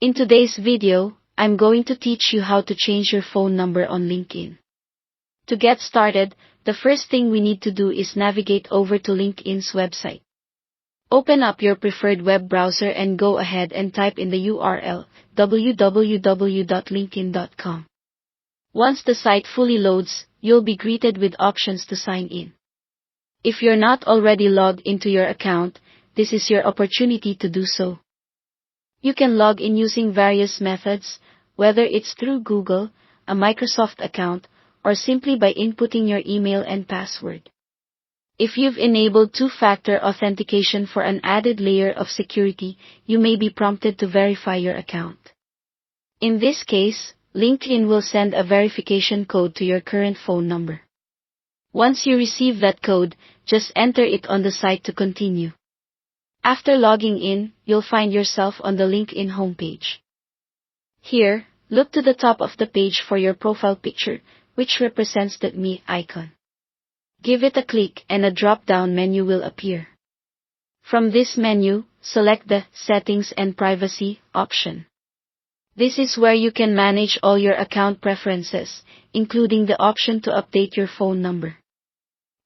In today's video, I'm going to teach you how to change your phone number on LinkedIn. To get started, the first thing we need to do is navigate over to LinkedIn's website. Open up your preferred web browser and go ahead and type in the URL www.linkedin.com. Once the site fully loads, you'll be greeted with options to sign in. If you're not already logged into your account, this is your opportunity to do so. You can log in using various methods, whether it's through Google, a Microsoft account, or simply by inputting your email and password. If you've enabled two-factor authentication for an added layer of security, you may be prompted to verify your account. In this case, LinkedIn will send a verification code to your current phone number. Once you receive that code, just enter it on the site to continue. After logging in, you'll find yourself on the LinkedIn homepage. Here, look to the top of the page for your profile picture, which represents the Me icon. Give it a click and a drop-down menu will appear. From this menu, select the Settings and Privacy option. This is where you can manage all your account preferences, including the option to update your phone number.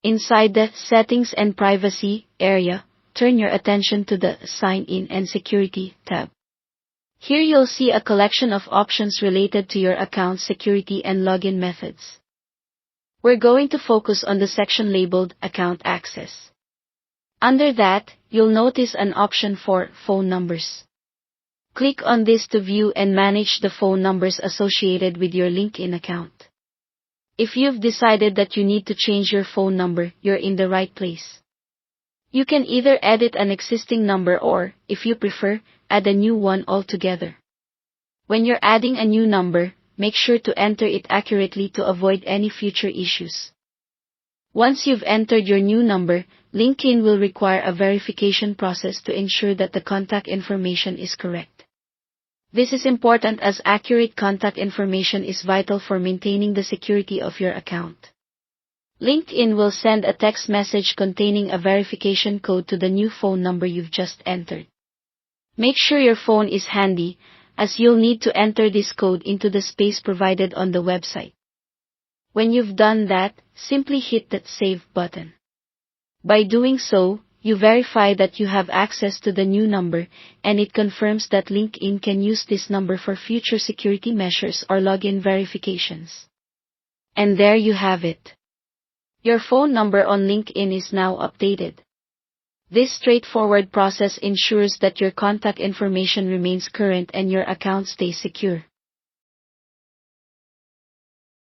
Inside the Settings and Privacy area, turn your attention to the Sign In and Security tab. Here you'll see a collection of options related to your account security and login methods. We're going to focus on the section labeled Account Access. Under that, you'll notice an option for Phone Numbers. Click on this to view and manage the phone numbers associated with your LinkedIn account. If you've decided that you need to change your phone number, you're in the right place. You can either edit an existing number or, if you prefer, add a new one altogether. When you're adding a new number, make sure to enter it accurately to avoid any future issues. Once you've entered your new number, LinkedIn will require a verification process to ensure that the contact information is correct. This is important as accurate contact information is vital for maintaining the security of your account. LinkedIn will send a text message containing a verification code to the new phone number you've just entered. Make sure your phone is handy, as you'll need to enter this code into the space provided on the website. When you've done that, simply hit that Save button. By doing so, you verify that you have access to the new number, and it confirms that LinkedIn can use this number for future security measures or login verifications. And there you have it. Your phone number on LinkedIn is now updated. This straightforward process ensures that your contact information remains current and your account stays secure.